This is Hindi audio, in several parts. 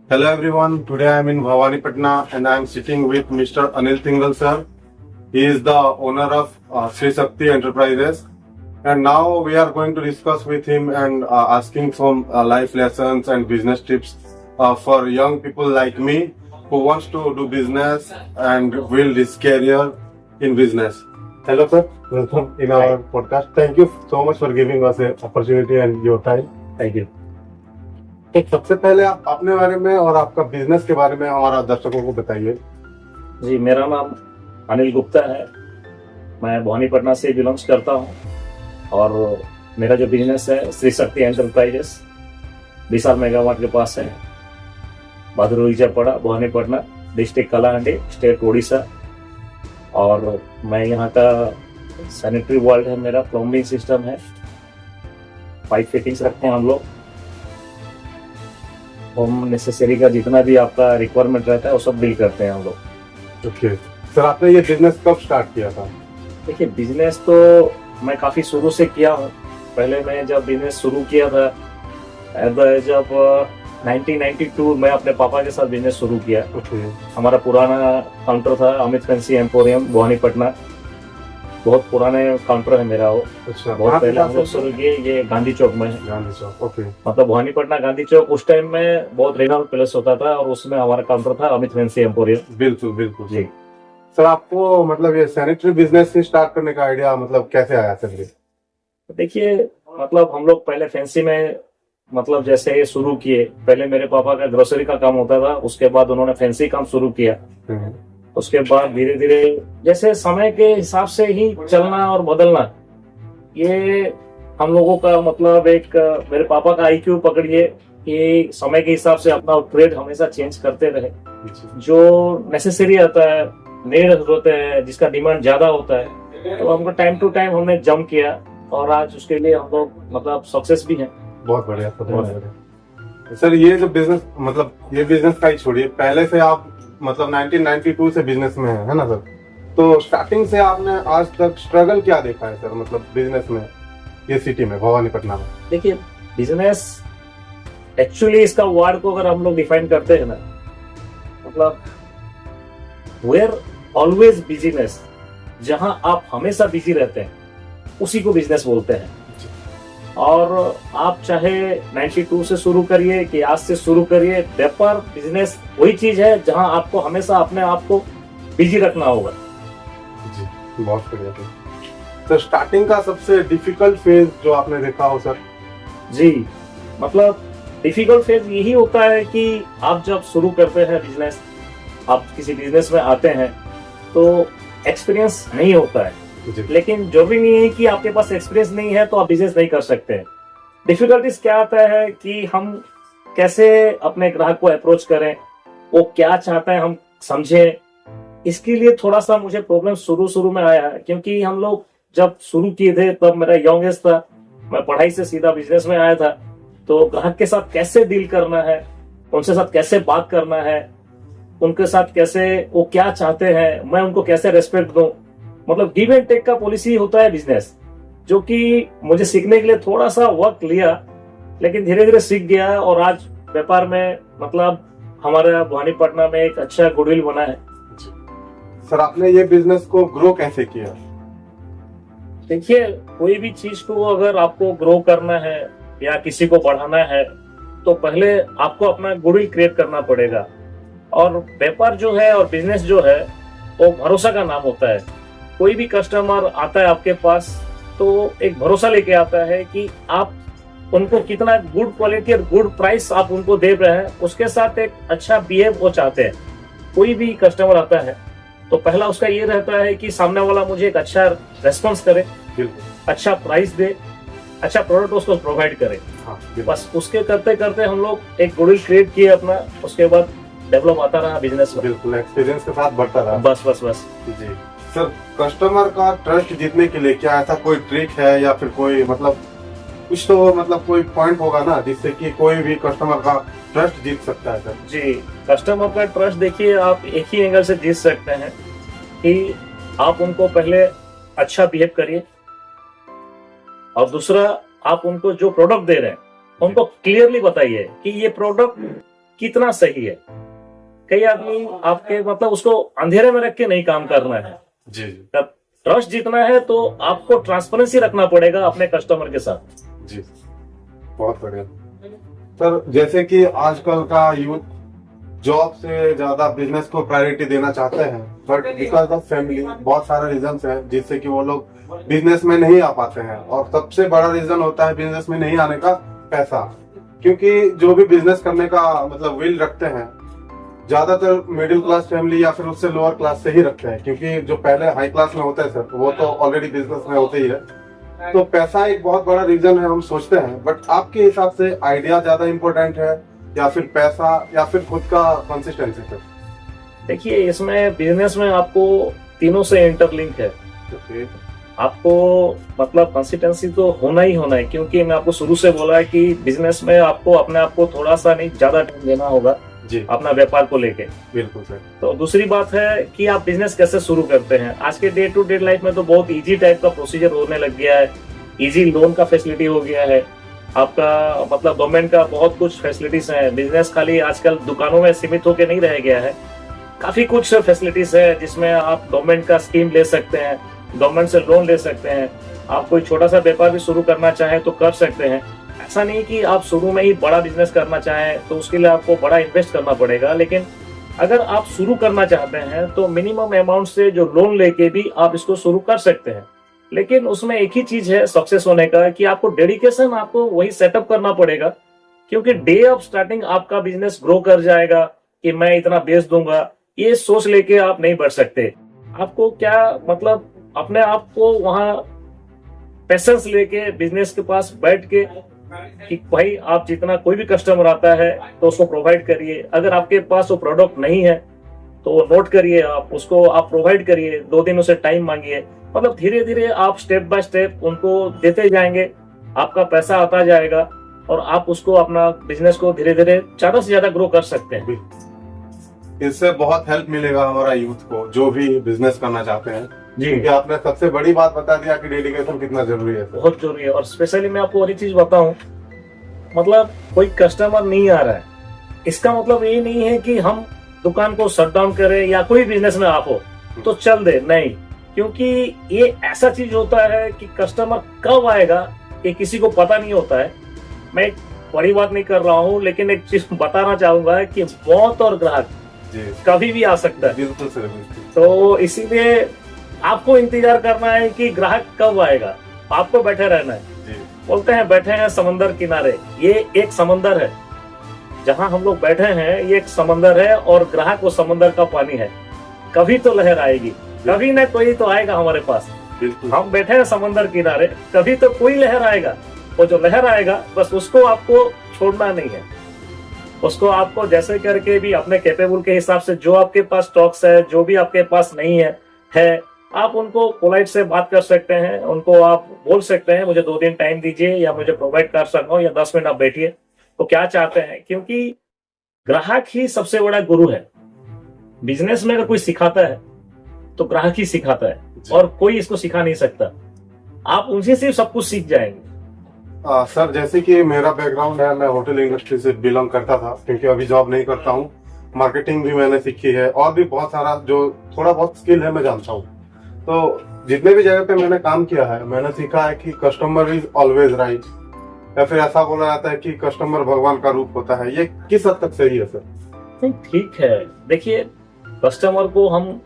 Hello everyone, today I am in Bhavani Patna and I am sitting with Mr. Anil Tingal sir. He is the owner of Sri Shakti Enterprises and now we are going to discuss with him and asking some life lessons and business tips for young people like me who wants to do business and build his career in business. Hello sir, welcome in our podcast. Thank you so much for giving us an opportunity and your time. Thank you. एक सबसे पहले आप अपने बारे में और आपका बिजनेस के बारे में हमारा दर्शकों को बताइए। जी, मेरा नाम अनिल गुप्ता है। मैं भवानी पटना से बिलोंग्स करता हूँ और मेरा जो बिजनेस है श्री शक्ति एंटरप्राइजेस विशाल मेगावाट के पास है, भादुरी जयपड़ा, भवानी पटना, डिस्ट्रिक्ट कलाहांडी, स्टेट उड़ीसा। और मैं यहाँ का सैनिटरी वर्ल्ड है, मेरा प्लम्बिंग सिस्टम है, पाइप फिटिंग्स रखते हैं हम लोग। होम नेसेसरी का जितना भी आपका रिक्वायरमेंट रहता है वो सब डील करते हैं हम लोग। ओके सर, आपने ये बिजनेस कब स्टार्ट किया था? देखिए, बिजनेस तो मैं काफ़ी शुरू से किया हूँ। पहले मैं जब बिजनेस शुरू किया था एट द एज ऑफ 1992 मैं अपने पापा के साथ बिजनेस शुरू किया। हमारा पुराना काउंटर था अमित फैंसी एम्पोरियम, भवानी पटना। बहुत पुराने काउंटर है मेरा वो। अच्छा, बहुत पहले हम लोग शुरू किए, ये गांधी चौक में है। गांधी चौक, ओके। मतलब भवानी पटना गांधी चौक उस टाइम में बहुत रेनॉल प्लेस होता था और उसमें हमारा काउंटर था अमित फैंसी एम्पोरियम। बिल्कुल बिल्कुल जी सर, आपको मतलब ये सैनिटरी बिजनेस से स्टार्ट करने का आइडिया मतलब कैसे आया सर? ये देखिए, मतलब हम लोग पहले फैंसी में मतलब जैसे ये शुरू किए, पहले मेरे पापा का ग्रोसरी का काम होता था, उसके बाद उन्होंने फैंसी काम शुरू किया। उसके बाद धीरे धीरे जैसे समय के हिसाब से ही चलना और बदलना, ये हम लोगों का मतलब एक मेरे पापा का आईक्यू पकड़िए कि समय के हिसाब से अपना ट्रेड हमेशा चेंज करते रहे। जो नेसेसरी आता है, नीड होते हैं, जिसका डिमांड ज्यादा होता है, तो हमको टाइम टू टाइम हमने जंप किया और आज उसके लिए हम लोग मतलब सक्सेस भी हैं। बहुत बढ़िया, बहुत बढ़िया सर। ये जो बिजनेस मतलब ये बिजनेस का ही छोड़िए, पहले से आप मतलब 1992 से बिजनेस में है ना सर? तो स्टार्टिंग से आपने आज तक स्ट्रगल क्या देखा है सर, मतलब बिजनेस में ये सिटी में, भवानी पटना में? देखिए, बिजनेस एक्चुअली इसका वर्ड को अगर हम लोग डिफाइन करते हैं ना, मतलब वेयर ऑलवेज बिजनेस, जहां आप हमेशा बिजी रहते हैं उसी को बिजनेस बोलते हैं। और आप चाहे 92 से शुरू करिए कि आज से शुरू करिए, व्यापार बिजनेस वही चीज है जहां आपको हमेशा अपने आप को बिजी रखना होगा। जी, बहुत बढ़िया सर। स्टार्टिंग का सबसे डिफिकल्ट फेज जो आपने देखा हो सर? जी, मतलब डिफिकल्ट फेज यही होता है कि आप जब शुरू करते हैं बिजनेस, आप किसी बिजनेस में आते हैं तो एक्सपीरियंस नहीं होता है। लेकिन जो भी नहीं है कि आपके पास एक्सपीरियंस नहीं है तो आप बिजनेस नहीं कर सकते हैं। डिफिकल्टीज क्या आता है कि हम कैसे अपने ग्राहक को अप्रोच करें, वो क्या चाहता है हम समझें। इसके लिए थोड़ा सा मुझे प्रॉब्लम शुरू में आया है, क्योंकि हम लोग जब शुरू किए थे तब मेरा यंग एज था, मैं पढ़ाई से सीधा बिजनेस में आया था। तो ग्राहक के साथ कैसे डील करना है, उनके साथ कैसे बात करना है, उनके साथ कैसे वो क्या चाहते हैं, मैं उनको कैसे रेस्पेक्ट दूं, मतलब गिव एंड टेक का पॉलिसी होता है बिजनेस, जो कि मुझे सीखने के लिए थोड़ा सा वक्त लिया, लेकिन धीरे धीरे सीख गया और आज व्यापार में मतलब हमारा भवानी पटना में एक अच्छा गुडविल बना है। सर, आपने ये बिजनेस को ग्रो कैसे किया? देखिए, कोई भी चीज को अगर आपको ग्रो करना है या किसी को बढ़ाना है तो पहले आपको अपना गुडविल क्रिएट करना पड़ेगा। और व्यापार जो है और बिजनेस जो है वो भरोसा का नाम होता है। कोई भी कस्टमर आता है आपके पास तो एक भरोसा लेके आता है कि आप उनको कितना गुड क्वालिटी और गुड प्राइस आप उनको दे रहे हैं, उसके साथ एक अच्छा बिहेव वो चाहते हैं। कोई भी कस्टमर आता है तो पहला उसका ये रहता है कि सामने वाला मुझे एक अच्छा रेस्पॉन्स करे, अच्छा प्राइस दे, अच्छा प्रोडक्ट उसको प्रोवाइड करे। बस उसके करते करते हम लोग एक गुडविल क्रिएट किए अपना, उसके बाद डेवलप आता रहा बिजनेस में। बिल्कुल, एक्सपीरियंस के साथ बढ़ता रहा। बस बस बस जी सर, कस्टमर का ट्रस्ट जीतने के लिए क्या ऐसा कोई ट्रिक है या फिर कोई मतलब कुछ तो मतलब कोई पॉइंट होगा ना जिससे कि कोई भी कस्टमर का ट्रस्ट जीत सकता है सर? जी, कस्टमर का ट्रस्ट देखिए आप एक ही एंगल से जीत सकते हैं कि आप उनको पहले अच्छा बिहेव करिए और दूसरा आप उनको जो प्रोडक्ट दे रहे हैं उनको क्लियरली बताइए कि ये प्रोडक्ट कितना सही है। कई आदमी आपके मतलब उसको अंधेरे में रख के नहीं काम करना है। जी जी ट्रस्ट जीतना है तो आपको ट्रांसपेरेंसी रखना पड़ेगा अपने कस्टमर के साथ। जी, बहुत बढ़िया सर। जैसे कि आजकल का यूथ जॉब से ज्यादा बिजनेस को प्रायोरिटी देना चाहते हैं, बट बिकॉज ऑफ फैमिली बहुत सारे रीजंस हैं जिससे कि वो लोग बिजनेस में नहीं आ पाते हैं। और सबसे बड़ा रीजन होता है बिजनेस में नहीं आने का पैसा, क्योंकि जो भी बिजनेस करने का मतलब विल रखते हैं ज्यादातर मिडिल क्लास फैमिली या फिर उससे लोअर क्लास से ही रखते हैं, क्योंकि जो पहले हाई क्लास में होते हैं सर वो तो ऑलरेडी बिजनेस में होते ही है। तो पैसा एक बहुत बड़ा रीजन है हम सोचते हैं, बट आपके हिसाब से आइडिया ज्यादा इम्पोर्टेंट है या फिर पैसा या फिर खुद का कंसिस्टेंसी सर? देखिए, इसमें बिजनेस में आपको तीनों से इंटरलिंक है। आपको मतलब कंसिस्टेंसी तो होना ही होना है, क्योंकि मैं आपको शुरू से बोला है कि बिजनेस में आपको अपने आप को थोड़ा सा नहीं ज्यादा टाइम देना होगा जी, अपना व्यापार को लेके। बिल्कुल सर। तो दूसरी बात है कि आप बिजनेस कैसे शुरू करते हैं। आज के डे टू डे लाइफ में तो बहुत इजी टाइप का प्रोसीजर होने लग गया है। इजी लोन का फैसिलिटी हो गया है आपका, मतलब गवर्नमेंट का बहुत कुछ फैसिलिटीज है। बिजनेस खाली आजकल दुकानों में सीमित होकर नहीं रह गया है, काफी कुछ फैसिलिटीज है जिसमें आप गवर्नमेंट का स्कीम ले सकते हैं, गवर्नमेंट से लोन ले सकते हैं। आप कोई छोटा सा व्यापार भी शुरू करना चाहें तो कर सकते हैं। ऐसा नहीं कि आप शुरू में ही बड़ा बिजनेस करना चाहें तो उसके लिए आपको बड़ा इन्वेस्ट करना पड़ेगा, लेकिन अगर आप शुरू करना चाहते हैं तो मिनिमम अमाउंट से जो लोन लेके भी आप इसको शुरू कर सकते हैं। लेकिन उसमें एक ही चीज है सक्सेस होने का, कि आपको डेडिकेशन, आपको वही सेटअप करना पड़ेगा। क्योंकि डे ऑफ स्टार्टिंग आपका बिजनेस ग्रो कर जाएगा कि मैं इतना बेच दूंगा, ये सोच लेके आप नहीं बढ़ सकते। आपको क्या मतलब अपने आप को वहां पेशेंस लेके बिजनेस के पास बैठ के कि भाई आप जितना कोई भी कस्टमर आता है तो उसको प्रोवाइड करिए। अगर आपके पास वो प्रोडक्ट नहीं है तो वो नोट करिए, आप उसको आप प्रोवाइड करिए, 2 दिन उसे टाइम मांगिए। मतलब धीरे धीरे आप स्टेप बाय स्टेप उनको देते जाएंगे, आपका पैसा आता जाएगा और आप उसको अपना बिजनेस को धीरे धीरे ज्यादा से ज्यादा ग्रो कर सकते हैं। इससे बहुत हेल्प मिलेगा हमारा यूथ को जो भी बिजनेस करना चाहते हैं जी, क्योंकि आपने सबसे बड़ी बात बता दिया कि डेडिकेशन कितना जरूरी है सर। बहुत जरूरी है। और स्पेशली मैं आपको और एक चीज बताऊं, मतलब कोई कस्टमर नहीं आ रहा है, इसका मतलब ये नहीं है कि हम दुकान को शट डाउन करें या कोई बिजनेस में आप हो तो चल दे, नहीं। क्योंकि ये ऐसा चीज होता है कि कस्टमर कब आएगा ये किसी को पता नहीं होता है। मैं एक बड़ी बात नहीं कर रहा हूँ, लेकिन एक चीज बताना चाहूंगा कि मौत और ग्राहक कभी भी आ सकता है। बिल्कुल सर, तो इसीलिए आपको इंतजार करना है कि ग्राहक कब आएगा, आपको बैठे रहना है। बोलते हैं बैठे हैं समंदर किनारे, ये एक समंदर है जहां हम लोग बैठे हैं, ये एक समंदर है और ग्राहक वो समंदर का पानी है। कभी तो लहर आएगी, कभी न कोई तो आएगा हमारे पास। हम बैठे हैं समंदर किनारे, कभी तो कोई लहर आएगा। वो जो लहर आएगा बस उसको आपको छोड़ना नहीं है, उसको आपको जैसे करके भी अपने कैपेबल के हिसाब से जो आपके पास स्टॉक्स है, जो भी आपके पास नहीं है आप उनको पोलाइट से बात कर सकते हैं। उनको आप बोल सकते हैं मुझे 2 दिन टाइम दीजिए या मुझे प्रोवाइड कर सकता हूँ या 10 मिनट आप बैठिए। तो क्या चाहते हैं, क्योंकि ग्राहक ही सबसे बड़ा गुरु है। बिजनेस में अगर कोई सिखाता है तो ग्राहक ही सिखाता है और कोई इसको सिखा नहीं सकता। आप उनसे सिर्फ सब कुछ सीख जाएंगे। सर जैसे कि मेरा बैकग्राउंड है, मैं होटल इंडस्ट्री से बिलोंग करता था, क्योंकि अभी जॉब नहीं करता हूँ। मार्केटिंग भी मैंने सीखी है और भी बहुत सारा जो थोड़ा बहुत स्किल है मैं जानता हूँ। तो जितने भी जगह पे मैंने काम किया है मैंने सीखा है कि कस्टमर इज ऑलवेज राइट, या फिर ऐसा बोला जाता है कि कस्टमर भगवान का रूप होता है। ये किस हद तक सही है सर? नहीं, ठीक है। देखिए, कस्टमर को हम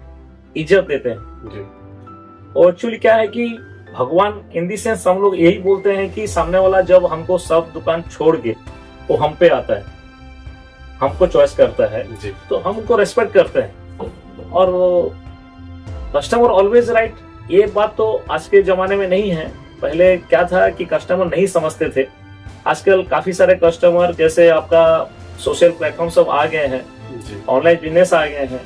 इज्जत देते हैं जी, और एक्चुअली क्या है कि भगवान इन दी सेंस हम लोग यही बोलते हैं कि सामने वाला जब हमको सब दुकान छोड़ के वो हम पे आता है, हमको चॉइस करता है जी, तो हम उनको रेस्पेक्ट करते हैं। और कस्टमर ऑलवेज राइट, ये बात तो आज के जमाने में नहीं है। पहले क्या था कि कस्टमर नहीं समझते थे। आजकल काफी सारे कस्टमर, जैसे आपका सोशल प्लेटफॉर्म सब आ गए हैं, ऑनलाइन बिजनेस आ गए हैं,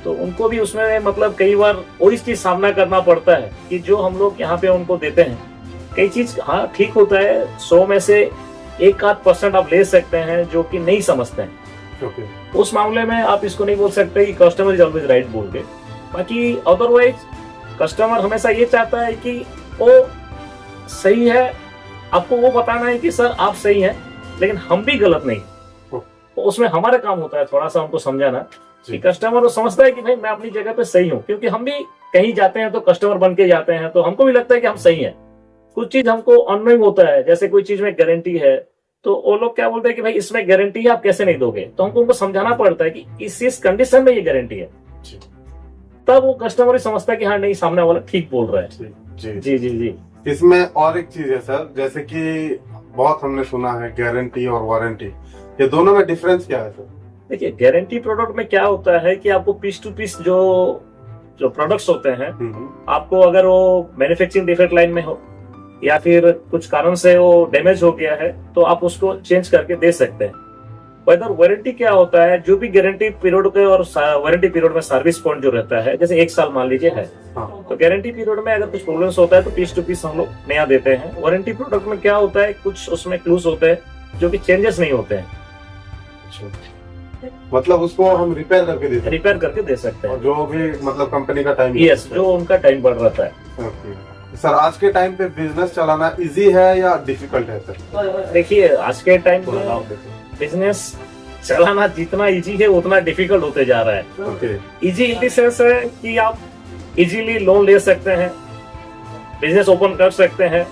तो उनको भी उसमें मतलब कई बार वही चीज सामना करना पड़ता है कि जो हम लोग यहाँ पे उनको देते हैं। कई चीज हाँ ठीक होता है, 100 में से 1-8% आप ले सकते हैं जो कि नहीं समझते हैं। उस मामले में आप इसको नहीं बोल सकते कि कस्टमर इज ऑलवेज राइट बोल के। बाकी अदरवाइज कस्टमर हमेशा ये चाहता है कि वो सही है, आपको वो बताना है कि सर आप सही हैं, लेकिन हम भी गलत नहीं। तो उसमें हमारा काम होता है थोड़ा सा उनको समझाना कि जी। कस्टमर समझता है कि भाई मैं अपनी जगह पे सही हूँ, क्योंकि हम भी कहीं जाते हैं तो कस्टमर बन के जाते हैं, तो हमको भी लगता है कि हम सही हैं। कुछ चीज हमको अननोइंग होता है, जैसे कोई चीज में गारंटी है तो वो लोग क्या बोलते हैं कि भाई इसमें गारंटी है, आप कैसे नहीं दोगे, तो हमको उनको समझाना पड़ता है कि इस कंडीशन में ये गारंटी है, जी तब वो कस्टमर ही समझता है कि हाँ नहीं सामने वाला ठीक बोल रहा है। जी जी जी जी जी। इसमें और एक चीज है सर, जैसे कि बहुत हमने सुना है गारंटी और वारंटी, ये दोनों में डिफरेंस क्या है सर? देखिए गारंटी प्रोडक्ट में क्या होता है कि आपको पीस टू पीस जो जो प्रोडक्ट्स होते हैं, आपको अगर वो मैन्युफैक्चरिंग डिफेक्ट लाइन में हो या फिर कुछ कारण से वो डैमेज हो गया है तो आप उसको चेंज करके दे सकते हैं। वेदर वारंटी क्या होता है, जो भी गारंटी पीरियड के और वारंटी पीरियड में सर्विस पॉइंट जो रहता है, जैसे 1 साल मान लीजिए है, हाँ। तो गारंटी पीरियड में अगर कुछ प्रॉब्लम्स होता है तो पीस टू पीस हम लोग नया देते हैं। वारंटी प्रोडक्ट में क्या होता है, कुछ उसमें क्लूज होते हैं जो कि चेंजेस नहीं होते हैं, मतलब उसको हम रिपेयर करके दे सकते रिपेयर करके दे सकते हैं, और हैं। जो भी मतलब कंपनी का टाइम। यस, जो उनका टाइम बढ़ रहता है। ओके सर, आज के टाइम पे बिजनेस चलाना इजी है या डिफिकल्ट है सर? देखिए आज के टाइम पे बिजनेस चलाना जितना इजी है उतना डिफिकल्ट होते जा रहा है। Okay. Easy in the sense है कि आप इजीली लोन ले सकते हैं, बिजनेस ओपन कर सकते हैं,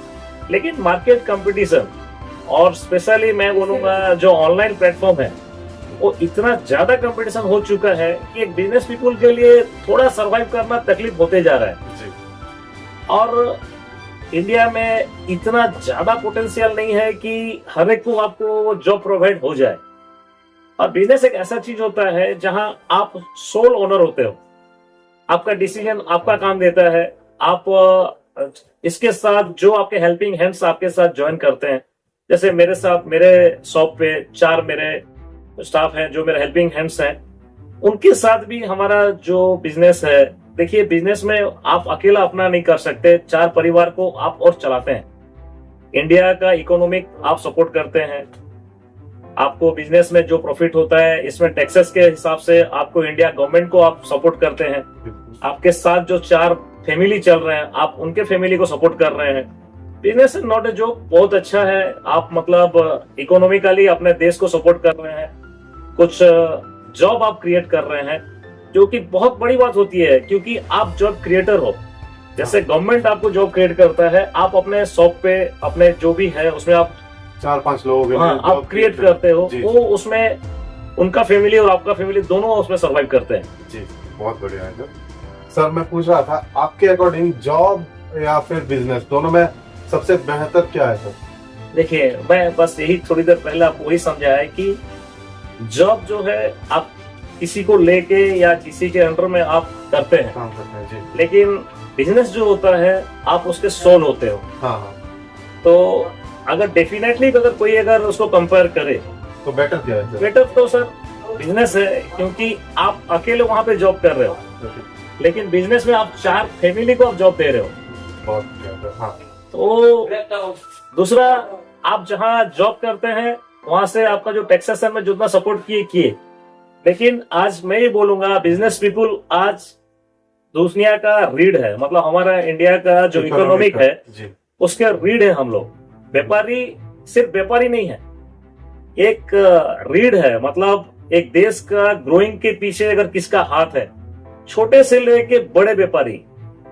लेकिन मार्केट कंपटीशन और स्पेशली मैं बोलूंगा जो ऑनलाइन प्लेटफॉर्म है वो इतना ज्यादा कंपटीशन हो चुका है कि एक बिजनेस पीपल के लिए थोड़ा सरवाइव करना तकलीफ होते जा रहा है। जी। और इंडिया में इतना ज्यादा पोटेंशियल नहीं है कि हर एक को आपको जॉब प्रोवाइड हो जाए। और बिजनेस एक ऐसा चीज होता है जहां आप सोल ओनर होते हो, आपका डिसीजन आपका काम देता है। आप इसके साथ जो आपके हेल्पिंग हैंड्स आपके साथ ज्वाइन करते हैं, जैसे मेरे साथ मेरे शॉप पे 4 मेरे स्टाफ हैं जो मेरे हेल्पिंग हैंड्स हैं, उनके साथ भी हमारा जो बिजनेस है, देखिए बिजनेस में आप अकेला अपना नहीं कर सकते, 4 परिवार को आप और चलाते हैं। इंडिया का इकोनॉमिक आप सपोर्ट करते हैं, आपको बिजनेस में जो प्रॉफिट होता है इसमें टैक्सेस के हिसाब से आपको इंडिया गवर्नमेंट को आप सपोर्ट करते हैं। आपके साथ जो 4 फैमिली चल रहे हैं आप उनके फैमिली को सपोर्ट कर रहे हैं। Business is not a job, बहुत अच्छा है। आप मतलब इकोनॉमिकली अपने देश को सपोर्ट कर रहे हैं, कुछ जॉब आप क्रिएट कर रहे हैं, जो कि बहुत बड़ी बात होती है, क्योंकि आप जॉब क्रिएटर हो। जैसे गवर्नमेंट आपको जॉब क्रिएट करता है, आप अपने शॉप पे अपने जो भी है उसमें आप 4-5 लोग आप क्रिएट करते हो, वो उसमें उनका फैमिली और आपका फैमिली दोनों उसमें सर्वाइव करते हैं। जी, बहुत बढ़िया है सर। मैं पूछ रहा था आपके अकॉर्डिंग जॉब या फिर बिजनेस, दोनों में सबसे बेहतर क्या है सर? देखिए मैं बस यही थोड़ी देर पहले आपको वही समझाया है कि जॉब जो है आप किसी को लेके या किसी के अंडर में आप करते हैं, काम करते हैं जी। लेकिन बिजनेस जो होता है आप उसके सोल होते हो। हाँ। तो अगर डेफिनेटली अगर कोई अगर उसको कंपेयर करे तो बेटर क्या है सर? बेटर तो सर बिजनेस है, क्योंकि आप अकेले वहां पे जॉब कर रहे हो, लेकिन बिजनेस में आप 4 फैमिली को आप जॉब दे रहे हो। बहुत बढ़िया सर। हाँ। तो दूसरा, आप जहां जॉब करते हैं वहां से आपका जो टैक्सेशन में जितना सपोर्ट किए, लेकिन आज मैं ये बोलूंगा बिजनेस पीपल आज दुनिया का रीढ़ है, मतलब हमारा इंडिया का जो इकोनॉमिक है जी। उसके रीढ़ है हम लोग। व्यापारी सिर्फ व्यापारी नहीं है, एक रीढ़ है, मतलब एक देश का ग्रोइंग के पीछे अगर किसका हाथ है, छोटे से लेके बड़े व्यापारी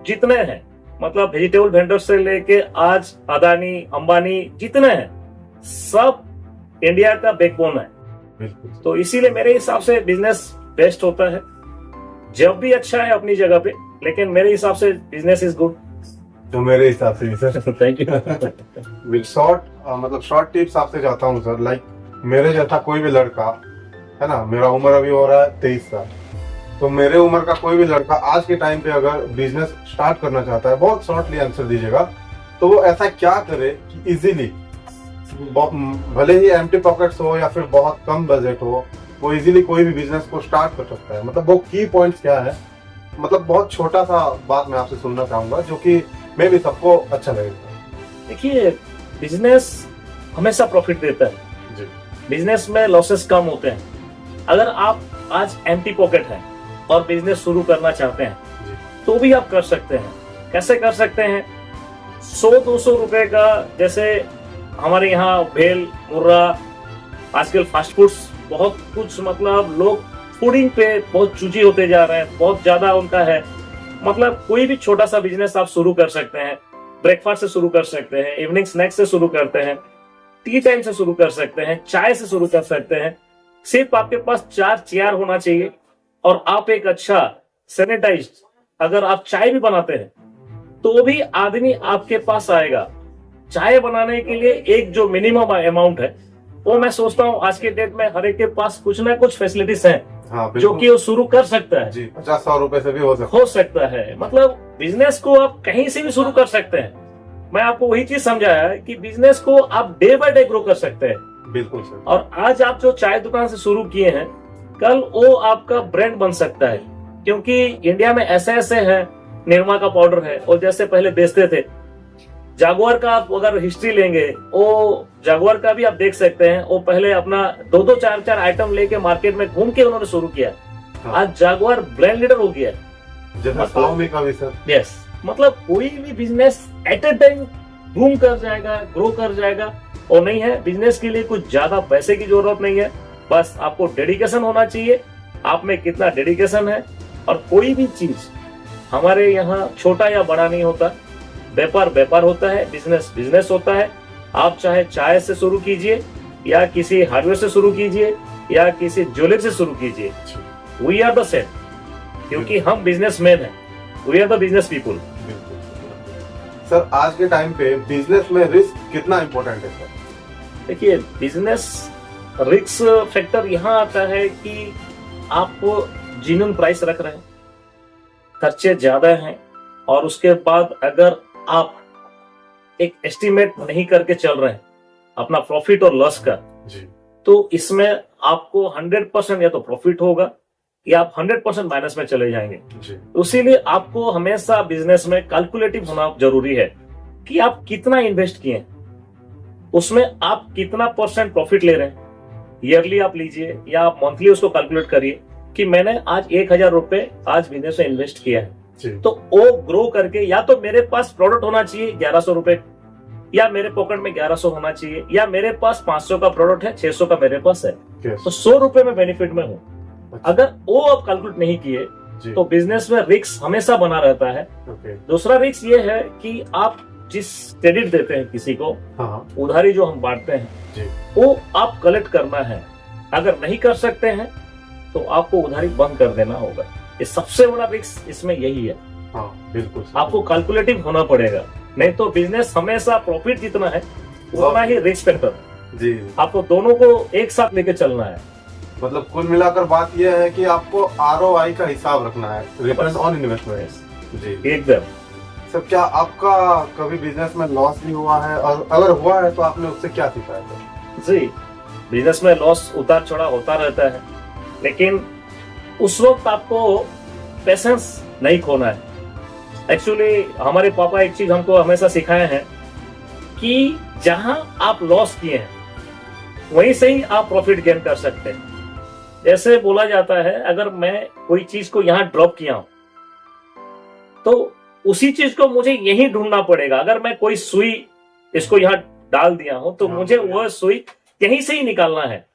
जितने हैं, मतलब वेजिटेबल वेंडर से लेके आज अदानी अंबानी जितने हैं, सब इंडिया का बैकबोन है। बिल्कुल। तो इसीलिए मेरे हिसाब से बिजनेस बेस्ट होता है। जॉब भी अच्छा है अपनी जगह पे, लेकिन मेरे हिसाब से बिजनेस इज गुड। तो मेरे हिसाब से भी sir. Thank you. Short tips आपसे चाहता हूँ सर। लाइक मेरे जैसा कोई भी लड़का है ना, मेरा उम्र अभी हो रहा है 23 साल, तो मेरे उम्र का कोई भी लड़का आज के टाइम पे अगर बिजनेस स्टार्ट करना चाहता है, बहुत शॉर्टली आंसर दीजिएगा, तो वो ऐसा क्या करे कि इजीली, भले ही एम्प्टी पॉकेट्स हो या फिर बहुत कम बजट हो, वो इजीली कोई भी बिजनेस को स्टार्ट कर सकता है। मतलब वो की पॉइंट्स क्या है, मतलब बहुत छोटा सा बात मैं आपसे सुनना चाहूंगा जो कि मे भी सबको अच्छा लगेगा। देखिए बिजनेस हमेशा प्रॉफिट देता है जी। बिजनेस में लॉसेस कम होते हैं। अगर आप आज एम्प्टी पॉकेट हैं और बिजनेस शुरू करना चाहते हैं जी। तो भी आप कर सकते हैं। कैसे कर सकते हैं? 100-200 रुपए का, जैसे हमारे यहाँ भेल मुर्रा, आजकल फास्ट फूड्स बहुत कुछ, मतलब लोग फूडिंग पे बहुत चूजी होते जा रहे हैं, बहुत ज्यादा उनका है। मतलब कोई भी छोटा सा बिजनेस आप शुरू कर सकते हैं, ब्रेकफास्ट से शुरू कर सकते हैं, इवनिंग स्नैक्स से शुरू करते हैं, टी टाइम से शुरू कर सकते हैं, चाय से शुरू कर सकते हैं। सिर्फ आपके पास 4 चेयर होना चाहिए और आप एक अच्छा सैनिटाइज्ड, अगर आप चाय भी बनाते हैं तो भी आदमी आपके पास आएगा। चाय बनाने के लिए एक जो मिनिमम अमाउंट है, वो मैं सोचता हूँ आज के डेट में हर एक के पास कुछ ना कुछ फैसिलिटीज हैं, हाँ, जो कि वो शुरू कर सकता है जी। 50-100 रुपए से भी हो सकता है। मतलब बिजनेस को आप कहीं से भी शुरू कर सकते हैं। मैं आपको वही चीज समझाया है कि बिजनेस को आप डे बाय डे ग्रो कर सकते हैं। बिल्कुल सर। और आज आप जो चाय दुकान से शुरू किए हैं, कल वो आपका ब्रांड बन सकता है, क्योंकि इंडिया में ऐसे ऐसे है, निरमा का पाउडर है, और जैसे पहले बेचते थे जागुआर का, आप अगर हिस्ट्री लेंगे, वो जागुआर का भी आप देख सकते हैं, वो पहले अपना 2-2, 4-4 आइटम लेके मार्केट में घूम के उन्होंने शुरू किया। हाँ। आज जागुआर ब्रांड लीडर हो गया। जैसे Xiaomi का भी सर। यस, मतलब कोई भी business at A time boom कर जाएगा, ग्रो कर जाएगा, और नहीं है बिजनेस के लिए कुछ ज्यादा पैसे की जरूरत नहीं है, बस आपको डेडिकेशन होना चाहिए। आप में कितना डेडिकेशन है, और कोई भी चीज हमारे यहाँ छोटा या बड़ा नहीं होता, व्यापार व्यापार होता है, बिजनेस बिजनेस होता है। आप चाहे चाय से शुरू कीजिए, या किसी हार्डवेयर से शुरू कीजिए, या किसी ज्वेलरी से शुरू कीजिए, वी आर द सेम, क्योंकि हम बिजनेसमैन हैं, we are the business people. Sir आज के टाइम पे बिजनेस में रिस्क कितना इम्पोर्टेंट है सर? देखिए, बिजनेस रिस्क फैक्टर यहाँ आता है कि आप जेन्युइन प्राइस रख रहे हैं, खर्चे ज्यादा हैं, और उसके बाद अगर आप एक एस्टिमेट नहीं करके चल रहे हैं अपना प्रॉफिट और लॉस का जी, तो इसमें आपको 100% या तो प्रॉफिट होगा, या आप 100% माइनस में चले जाएंगे जी। इसीलिए आपको हमेशा बिजनेस में कैलकुलेटिव होना जरूरी है कि आप कितना इन्वेस्ट किए, उसमें आप कितना परसेंट प्रॉफिट ले रहे हैं। ईयरली आप लीजिए या आप मंथली उसको कैलकुलेट करिए कि मैंने आज 1000 रुपए आज बिजनेस में इन्वेस्ट किया है, तो वो ग्रो करके या तो मेरे पास प्रोडक्ट होना चाहिए 1100 रुपए, या मेरे पॉकेट में 1100 होना चाहिए, या मेरे पास 500 का प्रोडक्ट है, 600 का मेरे पास है, तो 100 रुपए में बेनिफिट में हूँ। अगर वो आप कैलकुलेट नहीं किए तो बिजनेस में रिस्क हमेशा बना रहता है। दूसरा रिस्क ये है कि आप जिस क्रेडिट देते हैं किसी को, उधारी जो हम बांटते हैं, वो आप कलेक्ट करना है। अगर नहीं कर सकते हैं तो आपको उधारी बंद कर देना होगा। ये सबसे बड़ा रिस्क इसमें यही है। बिल्कुल आपको कैलकुलेटिव होना पड़ेगा, नहीं तो बिजनेस हमेशा प्रॉफिट जितना है उतना ही रिस्क फैक्टर जी। आपको दोनों को एक साथ लेके चलना है। मतलब कुल मिलाकर बात यह है कि आपको ROI का हिसाब रखना है, रिटर्न ऑन इन्वेस्टमेंट जी, एकदम। सर क्या आपका कभी बिजनेस में लॉस भी हुआ है, और अगर हुआ है तो आपने उससे क्या सीखा है सर? जी, बिजनेस में लॉस उतार चढ़ाव होता रहता है, लेकिन उस वक्त आपको पेशेंस नहीं खोना है। एक्चुअली हमारे पापा एक चीज हमको हमेशा सिखाए हैं कि जहां आप लॉस किए हैं वहीं से ही आप प्रॉफिट गेन कर सकते हैं। जैसे बोला जाता है, अगर मैं कोई चीज को यहाँ ड्रॉप किया हूं तो उसी चीज को मुझे यही ढूंढना पड़ेगा। अगर मैं कोई सुई इसको यहाँ डाल दिया हूं तो मुझे वह सुई यहीं से ही निकालना है।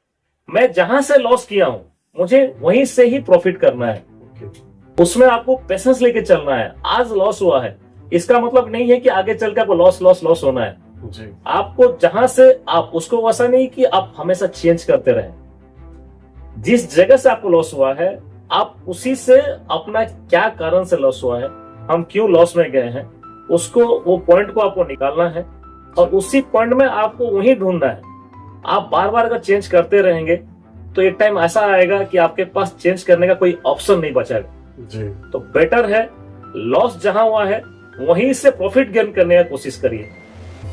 मैं जहां से लॉस किया हूं मुझे वहीं से ही प्रॉफिट करना है। उसमें आपको पेशेंस लेके चलना है। आज लॉस हुआ है इसका मतलब नहीं है कि आगे चलकर आपको लॉस लॉस लॉस होना है जी। आपको जहां से आप उसको वैसा नहीं कि आप हमेशा चेंज करते रहे। जिस जगह से आपको लॉस हुआ है आप उसी से अपना क्या कारण से लॉस हुआ है, हम क्यों लॉस में गए हैं, उसको वो पॉइंट को आपको निकालना है और उसी पॉइंट में आपको वही ढूंढना है। आप बार बार अगर चेंज करते रहेंगे तो एक टाइम ऐसा आएगा कि आपके पास चेंज करने का कोई ऑप्शन नहीं बचेगा जी। तो बेटर है लॉस जहां हुआ है वहीं से प्रॉफिट गेन करने की कोशिश करिए।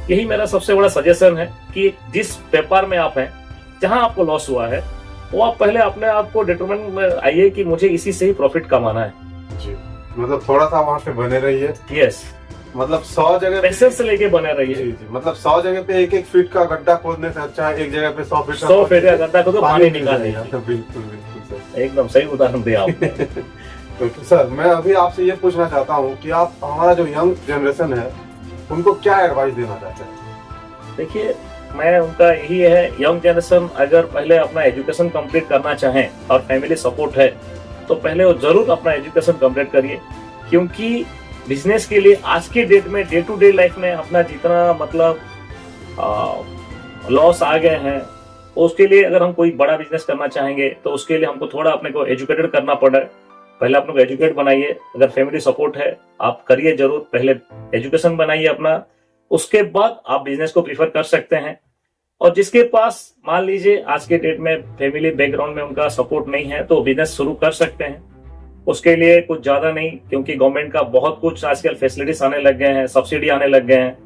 यही मेरा सबसे बड़ा सजेशन है कि जिस व्यापार में आप हैं जहां आपको लॉस हुआ है वो आप पहले अपने आप को डिटरमिन में आइए कि मुझे इसी से ही प्रॉफिट कमाना है जी। मतलब थोड़ा सा वहां पे बने रहिए। यस, मतलब 100 जगह पेशेंस से लेके बने रहिए जी। मतलब 100 जगह पे एक फीट का गड्ढा खोदने से अच्छा है एक जगह पे 100 फीट का गड्ढा खोदो पानी निकालने। बिल्कुल बिल्कुल सर, एकदम सही उदाहरण दिया आपने। तो सर मैं अभी आपसे ये पूछना चाहता हूँ कि आप हमारा जो यंग जनरेशन है उनको क्या एडवाइस देना चाहते हैं? देखिए, मैं उनका यही है, यंग जनरेशन अगर पहले अपना एजुकेशन कंप्लीट करना चाहें और फैमिली सपोर्ट है तो पहले वो जरूर अपना एजुकेशन कंप्लीट करिए, क्योंकि बिजनेस के लिए आज की डेट में डे टू डे लाइफ में अपना जितना मतलब लॉस आ गए हैं, उसके लिए अगर हम कोई बड़ा बिजनेस करना चाहेंगे तो उसके लिए हमको थोड़ा अपने को एजुकेटेड करना पड़ा है। पहले अपने को एजुकेट बनाइए, अगर फैमिली सपोर्ट है आप करिए जरूर, पहले एजुकेशन बनाइए अपना, उसके बाद आप बिजनेस को प्रीफर कर सकते हैं। और जिसके पास मान लीजिए आज के डेट में फैमिली बैकग्राउंड में उनका सपोर्ट नहीं है तो बिजनेस शुरू कर सकते हैं। उसके लिए कुछ ज्यादा नहीं, क्योंकि गवर्नमेंट का बहुत कुछ आजकल फैसिलिटीज आने लग गए हैं, सब्सिडी आने लग गए हैं,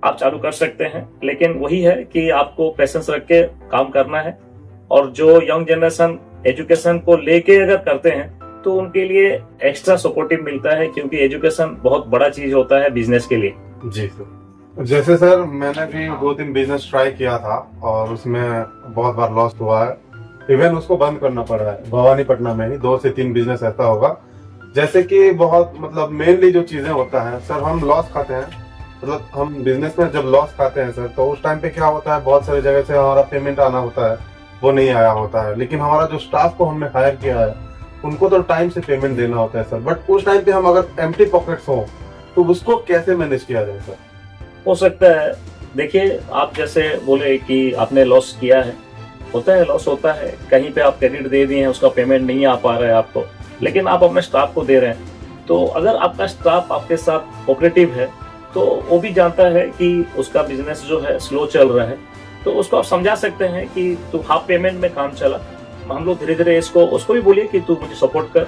आप चालू कर सकते हैं। लेकिन वही है कि आपको पेशेंस रख के काम करना है। और जो यंग जनरेशन एजुकेशन को लेके अगर करते हैं तो उनके लिए एक्स्ट्रा सपोर्टिव मिलता है, क्योंकि एजुकेशन बहुत बड़ा चीज होता है बिजनेस के लिए। जी सर। जैसे सर मैंने भी 2-3 बिजनेस ट्राई किया था और उसमें बहुत बार लॉस हुआ है, इवन उसको बंद करना पड़ रहा है। भवानीपटना में ही 2 से 3 बिजनेस ऐसा होगा, जैसे कि बहुत मतलब मेनली जो चीजें होता है सर, हम लॉस खाते हैं, मतलब हम बिजनेस में जब लॉस खाते हैं सर तो उस टाइम पे क्या होता है, बहुत सारी जगह से हमारा पेमेंट आना होता है, वो नहीं आया होता है। लेकिन हमारा जो स्टाफ को हमने हायर किया है उनको तो टाइम से पेमेंट देना होता है सर, बट उस टाइम पे हम अगर एम्प्टी पॉकेट्स हो तो उसको कैसे मैनेज किया जाए सर? हो सकता है, देखिए आप जैसे बोले कि आपने लॉस किया है, होता है लॉस होता है, कहीं पे आप क्रेडिट दे दिए हैं उसका पेमेंट नहीं आ पा रहा है आपको, लेकिन आप अपने स्टाफ को दे रहे हैं। तो अगर आपका स्टाफ आपके साथ कोऑपरेटिव है तो वो भी जानता है कि उसका बिजनेस जो है स्लो चल रहा है, तो उसको आप समझा सकते हैं कि तू हाफ पेमेंट में काम चला, हम लोग धीरे धीरे उसको भी बोलिए कि तू मुझे सपोर्ट कर।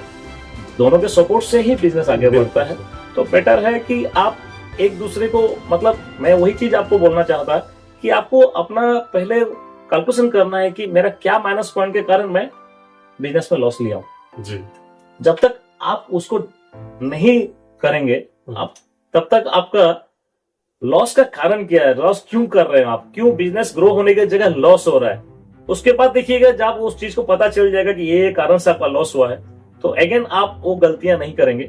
दोनों के सपोर्ट से ही बिजनेस आगे बढ़ता है। तो बेटर है कि आप एक दूसरे को, मतलब मैं वही चीज आपको बोलना चाहता कि आपको अपना पहले कैलकुलेशन करना है कि मेरा क्या माइनस पॉइंट के कारण मैं बिजनेस में लॉस लिया हूं। जी। जब तक आप उसको नहीं करेंगे आप, तब तक आपका लॉस का कारण क्या है, लॉस क्यों कर रहे हैं आप, क्यों बिजनेस ग्रो होने की जगह लॉस हो रहा है। उसके बाद देखिएगा जब उस चीज को पता चल जाएगा कि ये कारण से आपका लॉस हुआ है, तो अगेन आप वो गलतियां नहीं करेंगे,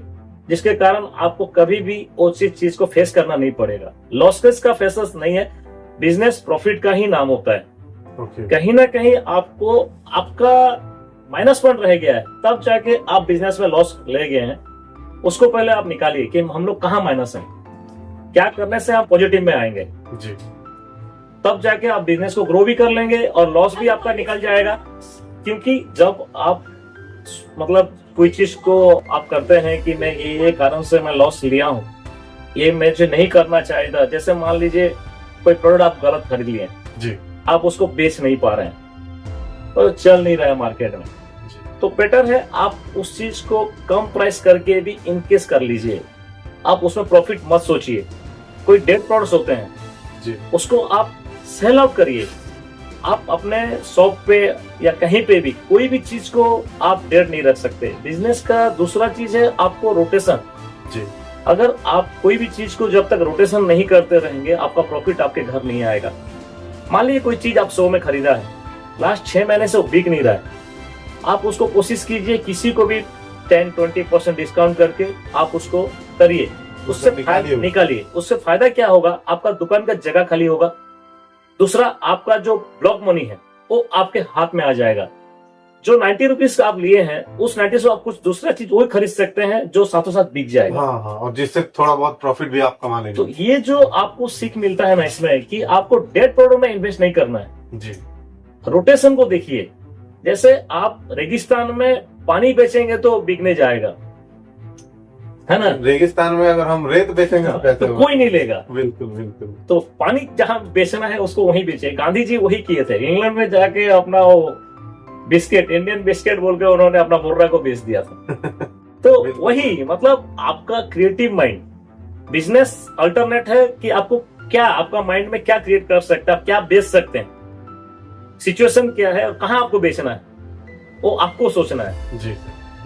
जिसके कारण आपको कभी भी उस चीज को फेस करना नहीं पड़ेगा। लॉसेस का फेसेस नहीं है, बिजनेस प्रॉफिट का ही नाम होता है। कहीं ना कहीं आपको आपका माइनस पॉइंट रह गया है, तब जाके आप बिजनेस में लॉस ले गए हैं, उसको पहले आप निकालिए कि हम लोग कहाँ माइनस हैं, क्या करने से हम पॉजिटिव में आएंगे जी। तब जाके आप बिजनेस को ग्रो भी कर लेंगे और लॉस भी आपका निकल जाएगा। क्योंकि जब आप मतलब कोई चीज को आप करते हैं कि मैं ये कारण से मैं लॉस लिया हूँ, ये मुझे नहीं करना चाहिए था, जैसे मान लीजिए कोई प्रोडक्ट आप गलत खरीद लिए जी, आप उसको बेच नहीं पा रहे हैं और चल नहीं रहा है मार्केट में, तो बेटर है आप उस चीज को कम प्राइस करके भी इनकेस कर लीजिए, आप उसमें प्रॉफिट मत सोचिए। कोई डेड प्रोडक्ट्स होते हैं जी, उसको आप सेल आउट करिए। आप अपने शॉप पे या कहीं पे भी कोई भी चीज को आप डेड नहीं रख सकते। बिजनेस का दूसरा चीज है आपको रोटेशन जी। अगर आप कोई भी चीज को जब तक रोटेशन नहीं करते रहेंगे, आपका प्रॉफिट आपके घर नहीं आएगा। मान लीजिए कोई चीज आप 100 में खरीदा है, लास्ट 6 महीने से वो बिक नहीं रहा है, आप उसको कोशिश कीजिए किसी को भी 10-20% डिस्काउंट करके आप उसको करिए, उससे निकालिए। उससे फायदा क्या होगा, आपका दुकान का जगह खाली होगा, दूसरा आपका जो ब्लॉक मनी है वो आपके हाथ में आ जाएगा। जो 90 रुपीज आप लिए हैं उस 90 से आप कुछ दूसरा चीज वो खरीद सकते हैं जो साथों साथ बिक जाएगा। हाँ, और जिससे थोड़ा बहुत प्रॉफिट भी आप कमा लेंगे। तो ये जो आपको सीख मिलता है ना इसमें कि आपको डेड प्रोडक्ट में इन्वेस्ट नहीं करना है जी। रोटेशन को देखिए, जैसे आप रेगिस्तान में पानी बेचेंगे तो बिकने जाएगा, है ना। रेगिस्तान में अगर हम रेत बेचेंगे तो कोई नहीं लेगा। बिल्कुल बिल्कुल। तो पानी जहां बेचना है उसको वहीं बेचे। गांधी जी वही किए थे, इंग्लैंड में जाके अपना वो बिस्किट, इंडियन बिस्किट बोल के उन्होंने अपना मुर्रा को बेच दिया था। तो वही मतलब आपका क्रिएटिव माइंड, बिजनेस अल्टरनेट है कि आपको क्या, आपका माइंड में क्या क्रिएट कर सकते हैं, आप क्या बेच सकते हैं, सिचुएशन क्या है और कहां आपको बेचना है, वो आपको सोचना है जी।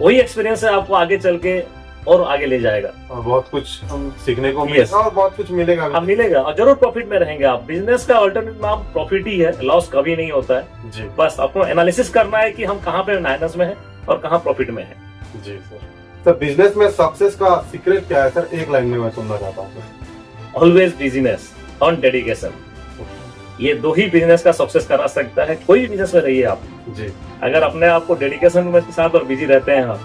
वही एक्सपीरियंस है, आपको आगे चल के और आगे ले जाएगा और बहुत कुछ हम सीखने को मिलेगा और बहुत कुछ मिलेगा अब मिलेगा और जरूर प्रॉफिट में रहेंगे आप। बिजनेस का अल्टरनेट नाम प्रॉफिट ही है, लॉस कभी नहीं होता है जी। बस आपको एनालिसिस करना है कि हम कहाँ पे माइनस में है और कहाँ प्रॉफिट में है। जी सर। बिजनेस में सक्सेस का सीक्रेट क्या है सर, एक लाइन में मैं सुनना चाहता हूँ। Always business on dedication. ये दो ही बिजनेस का सक्सेस करा सकता है। कोई भी बिजनेस में रहिए आप, जी अगर अपने आप को डेडिकेशन के साथ और बिजी रहते हैं आप,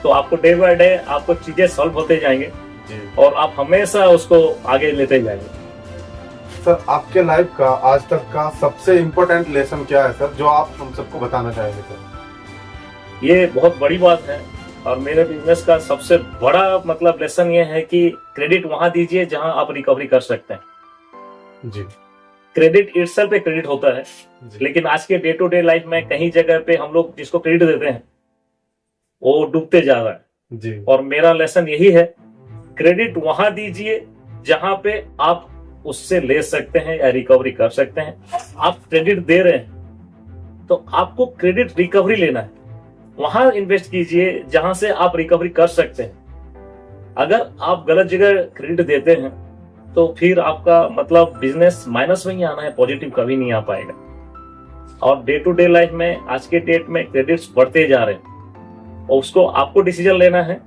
तो आपको डे बाय डे आपको चीजें सॉल्व होते जाएंगे जी। और आप हमेशा उसको आगे लेते जाएंगे। सर आपके लाइफ का आज तक का सबसे इम्पोर्टेंट लेसन क्या है सर, जो आप हम सबको बताना चाहेंगे सर? ये बहुत बड़ी बात है और मेरे बिजनेस का सबसे बड़ा मतलब लेसन ये है कि क्रेडिट वहां दीजिए जहां आप रिकवरी कर सकते हैं। जी क्रेडिट इटसेल्फ पे क्रेडिट होता है, जी। लेकिन आज के डे टू डे लाइफ में कहीं जगह पे हम लोग जिसको क्रेडिट देते हैं वो डूबते जा रहा है। जी और मेरा लेसन यही है, क्रेडिट वहां दीजिए जहां पे आप उससे ले सकते हैं या रिकवरी कर सकते हैं। आप क्रेडिट दे रहे हैं तो आपको क्रेडिट रिकवरी लेना है, वहां इन्वेस्ट कीजिए जहां से आप रिकवरी कर सकते हैं। अगर आप गलत जगह क्रेडिट देते हैं तो फिर आपका मतलब बिजनेस माइनस में ही आना है, पॉजिटिव कभी नहीं आ पाएगा। और डे टू डे लाइफ में आज के डेट में क्रेडिट्स बढ़ते जा रहे हैं और उसको आपको डिसीजन लेना है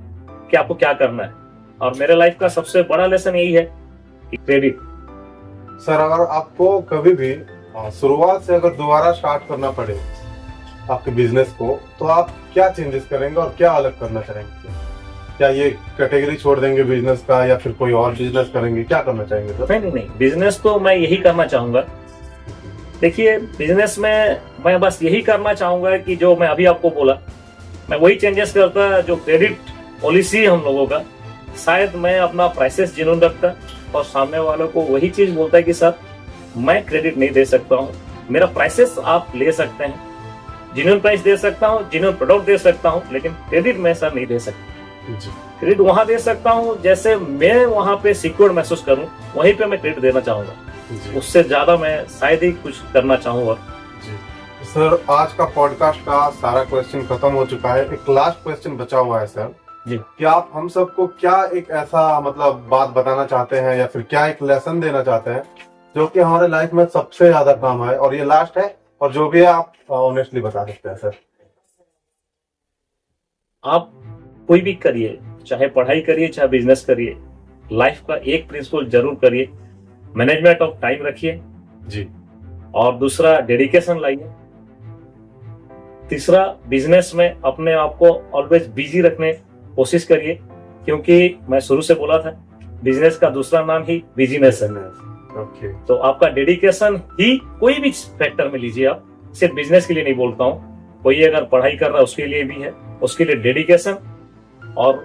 कि आपको क्या करना है। और मेरे लाइफ का सबसे बड़ा लेसन यही है कि क्रेडिट। सर अगर आपको कभी भी शुरुआत से अगर दोबारा स्टार्ट करना पड़े आपके बिजनेस को, तो आप क्या चेंजेस करेंगे और क्या अलग करना चाहेंगे? क्या ये कैटेगरी छोड़ देंगे बिजनेस का या फिर कोई और बिजनेस करेंगे, क्या करना चाहेंगे सर? नहीं, बिजनेस तो मैं यही करना चाहूंगा। देखिए बिजनेस में मैं बस यही करना चाहूंगा कि जो मैं अभी आपको बोला, मैं वही चेंजेस करता। जो क्रेडिट पॉलिसी हम लोगों का, शायद मैं अपना प्राइसेस जेन्युइन रखता और सामने वालों को वही चीज बोलता है कि सर मैं क्रेडिट नहीं दे सकता हूँ, मेरा प्राइसेस आप ले सकते हैं, जेन्युइन प्राइस दे सकता हूँ, जेन्युइन प्रोडक्ट दे सकता हूँ, लेकिन क्रेडिट मैं सर नहीं दे सकता। जी क्रेडिट वहां दे सकता हूँ जैसे मैं वहां पे सिक्योर महसूस करूँ, वहीं पे मैं क्रेडिट देना चाहूंगा। जी उससे ज्यादा मैं शायद ही कुछ करना चाहूंगा। जी। सर आज का पॉडकास्ट का सारा क्वेश्चन खत्म हो चुका है, एक लास्ट क्वेश्चन बचा हुआ है सर जी। कि आप हम सबको क्या एक ऐसा मतलब बात बताना चाहते हैं या फिर क्या एक लेसन देना चाहते हैं जो कि हमारे लाइफ में सबसे ज्यादा काम आए? और ये लास्ट है और जो भी है आप ऑनेस्टली बता सकते हैं सर। आप कोई भी करिए, चाहे पढ़ाई करिए चाहे बिजनेस करिए, लाइफ का एक प्रिंसिपल जरूर करिए, मैनेजमेंट ऑफ टाइम रखिए जी। और दूसरा डेडिकेशन लाइए। तीसरा बिजनेस में अपने आप को ऑलवेज बिजी रखने कोशिश करिए, क्योंकि मैं शुरू से बोला था बिजनेस का दूसरा नाम ही बिजीनेस है। ओके। तो आपका डेडिकेशन ही कोई भी फैक्टर में लीजिए, आप सिर्फ बिजनेस के लिए नहीं बोलता हूँ, कोई अगर पढ़ाई कर रहा है उसके लिए भी है, उसके लिए डेडिकेशन और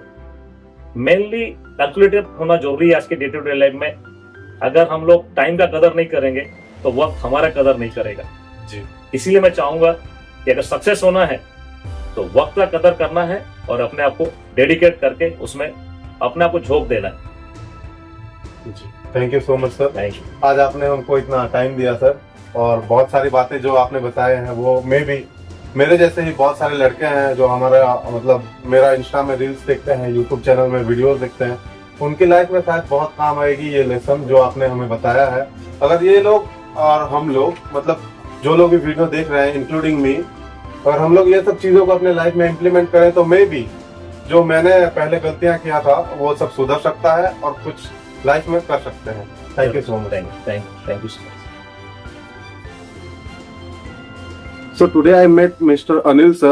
मेनली कैलकुलेटिव होना जरूरी है आज के डे टू डे लाइफ में। अगर हम लोग टाइम का कदर नहीं करेंगे तो वक्त हमारा कदर नहीं करेगा जी। इसीलिए मैं चाहूंगा कि अगर सक्सेस होना है तो वक्त का कदर करना है और अपने आप को डेडिकेट करके उसमें अपने आप को झोंक देना है। जी thank you so much sir. Thank you. आज आपने हमको इतना टाइम दिया सर, और बहुत सारी बातें जो आपने बताए हैं वो मेरे जैसे ही बहुत सारे लड़के हैं जो हमारा मतलब मेरा इंस्टा में रील्स देखते हैं, यूट्यूब चैनल में वीडियोस देखते हैं, उनकी लाइफ में शायद बहुत काम आएगी ये लेसन जो आपने हमें बताया है। अगर ये लोग और हम लोग मतलब जो लोग भी वीडियो देख रहे हैं इंक्लूडिंग मी, अगर हम लोग ये सब चीजों को अपने लाइफ में इम्प्लीमेंट करें तो मे बी जो मैंने पहले गलतियां किया था वो सब सुधर सकता है और कुछ लाइफ में कर सकते हैं। Thank you so much. Thank you so much. So today I met Mr. Anil sir.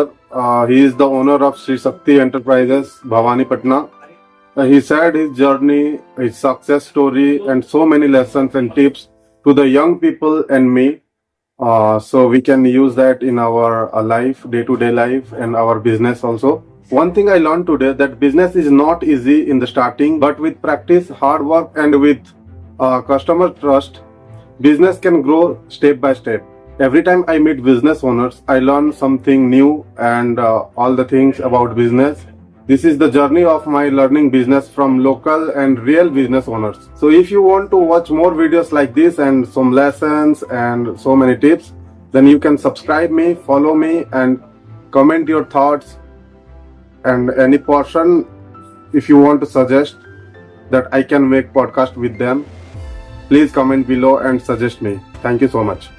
He is the owner of Sri Shakti Enterprises, Bhavani Patna. He shared his journey, his success story, and so many lessons and tips to the young people and me. So we can use that in our life, day-to-day life, and our business also. One thing I learned today that business is not easy in the starting, but with practice, hard work, and with customer trust, business can grow step by step. Every time I meet business owners, I learn something new and all the things about business. This is the journey of my learning business from local and real business owners. So if you want to watch more videos like this and some lessons and so many tips, then you can subscribe me, follow me, and comment your thoughts and any portion if you want to suggest that I can make podcast with them. Please comment below and suggest me. Thank you so much.